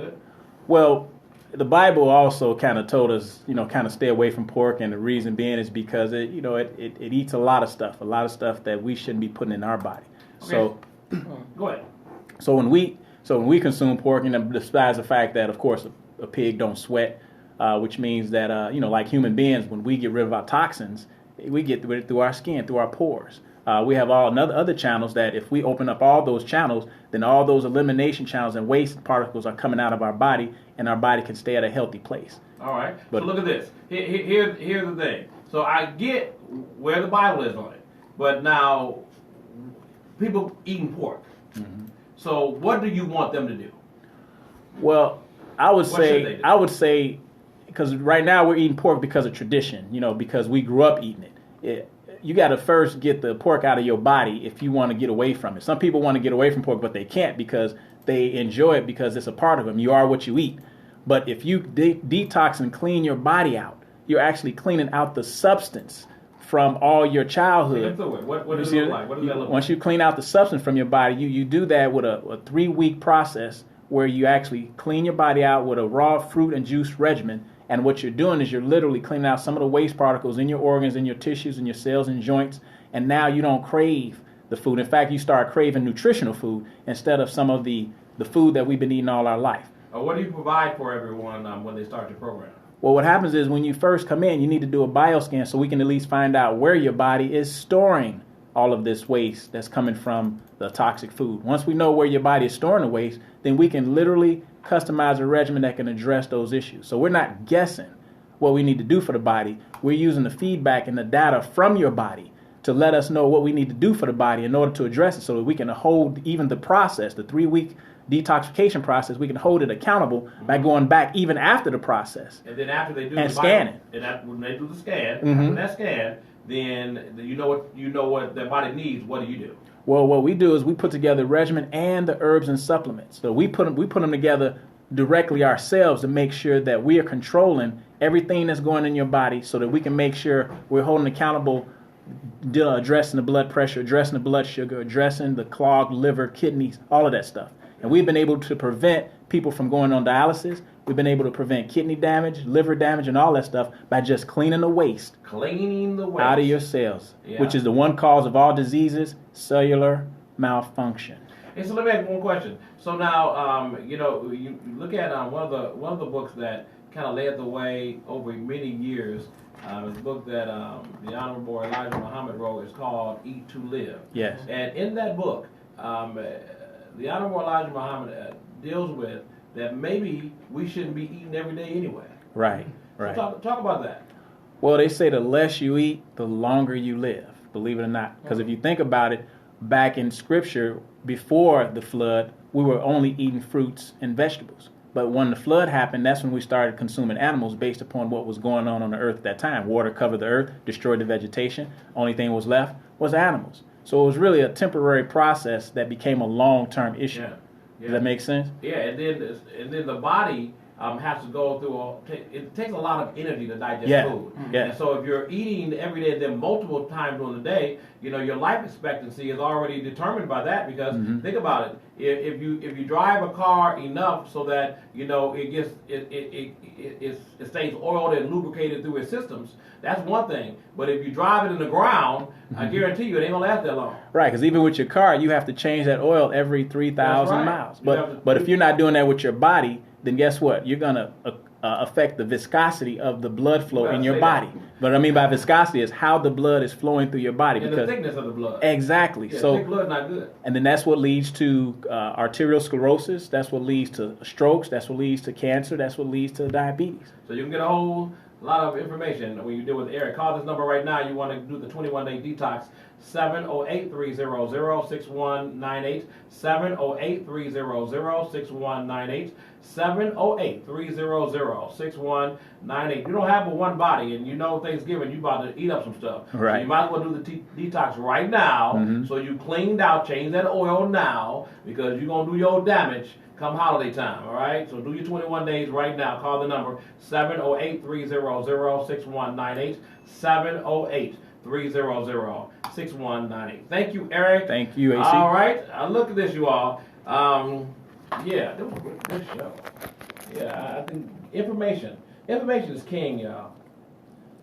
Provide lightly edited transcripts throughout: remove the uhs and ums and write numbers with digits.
good? Well, the Bible also kind of told us, kind of stay away from pork, and the reason being is because it eats a lot of stuff that we shouldn't be putting in our body. Okay. So, go ahead. So when we consume pork, besides the fact that, of course, a pig don't sweat, which means that like human beings, when we get rid of our toxins, we get rid of it through our skin, through our pores. We have all other channels that if we open up all those channels, then all those elimination channels and waste particles are coming out of our body, and our body can stay at a healthy place. All right. But so look at this. Here's the thing. So I get where the Bible is on it, but now people eating pork. Mm-hmm. So what do you want them to do? Well, I would say, because right now we're eating pork because of tradition, because we grew up eating it. You got to first get the pork out of your body if you want to get away from it. Some people want to get away from pork, but they can't because they enjoy it because it's a part of them. You are what you eat. But if you detox and clean your body out, you're actually cleaning out the substance from all your childhood. What does it look like? What does that look like? Once you clean out the substance from your body, you do that with a 3-week process where you actually clean your body out with a raw fruit and juice regimen. And what you're doing is you're literally cleaning out some of the waste particles in your organs, in your tissues, in your cells and joints. And now you don't crave the food. In fact, you start craving nutritional food instead of some of the food that we've been eating all our life. What do you provide for everyone when they start your program? Well, what happens is when you first come in, you need to do a bioscan so we can at least find out where your body is storing all of this waste that's coming from the toxic food. Once we know where your body is storing the waste, then we can literally customize a regimen that can address those issues. So we're not guessing what we need to do for the body. We're using the feedback and the data from your body to let us know what we need to do for the body in order to address it so that we can hold even the process, the 3-week detoxification process, we can hold it accountable by going back even after the process. And then after they do and scanning. When they do the scan, mm-hmm. after that scan, then you know what their body needs. What do you do? Well, what we do is we put together a regimen and the herbs and supplements. So we put them together directly ourselves to make sure that we are controlling everything that's going in your body so that we can make sure we're holding accountable, addressing the blood pressure, addressing the blood sugar, addressing the clogged liver, kidneys, all of that stuff. And we've been able to prevent people from going on dialysis. We've been able to prevent kidney damage, liver damage, and all that stuff by just cleaning the waste. Out of your cells, which is the one cause of all diseases, cellular malfunction. And so let me ask one question. So now, you look at one of the books that kind of led the way over many years. It's a book that the Honorable Elijah Muhammad wrote. It's called Eat to Live. Yes. And in that book, the Honorable Elijah Muhammad deals with that maybe we shouldn't be eating every day anyway. Right. So talk about that. Well, they say the less you eat, the longer you live, believe it or not. Because if you think about it, back in Scripture, before the flood, we were only eating fruits and vegetables. But when the flood happened, that's when we started consuming animals based upon what was going on the earth at that time. Water covered the earth, destroyed the vegetation. Only thing was left was animals. So it was really a temporary process that became a long-term issue. Yeah. Does that make sense? Yeah, and then the body has to go through. It takes a lot of energy to digest food. Yeah. And so if you're eating every day, then multiple times during the day, your life expectancy is already determined by that. Because think about it, if you drive a car enough so that it stays oiled and lubricated through its systems, that's one thing. But if you drive it in the ground, I guarantee you it ain't gonna last that long. Right, because even with your car, you have to change that oil every 3,000 miles. But if you're not doing that with your body, then guess what? You're gonna affect the viscosity of the blood flow in your body. But what I mean by viscosity is how the blood is flowing through your body. And the thickness of the blood. Exactly. Yeah, so thick blood not good. And then that's what leads to arterial sclerosis. That's what leads to strokes. That's what leads to cancer. That's what leads to diabetes. So you can get a whole lot of information when you deal with Eric. Call this number right now. You want to do the 21-day detox. 708-300-6198. 708-300-6198. 708-300-6198. You don't have but one body, and Thanksgiving, you about to eat up some stuff. Right. So you might as well do the detox right now. So you cleaned out, change that oil now, because you're going to do your damage come holiday time, all right? So do your 21 days right now. Call the number 708-300-6198. 708-300-6198. Thank you, Eric. Thank you, AC. All right. Look at this, you all. Yeah, it was a good show. Yeah, I think information is king, y'all.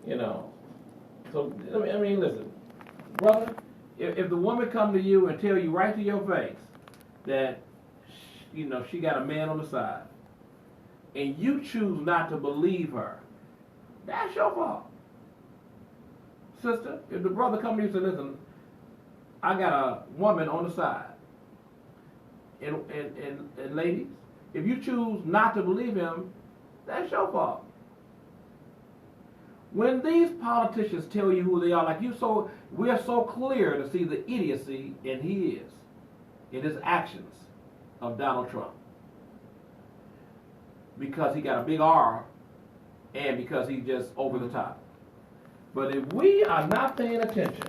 You know. So I mean, listen, brother. If the woman come to you and tell you right to your face that she got a man on the side, and you choose not to believe her, that's your fault, sister. If the brother come to you and say, listen, I got a woman on the side, and ladies, if you choose not to believe him, that's your fault. When these politicians tell you who they are, we're so clear to see the idiocy in his actions of Donald Trump. Because he got a big R and because he's just over the top. But if we are not paying attention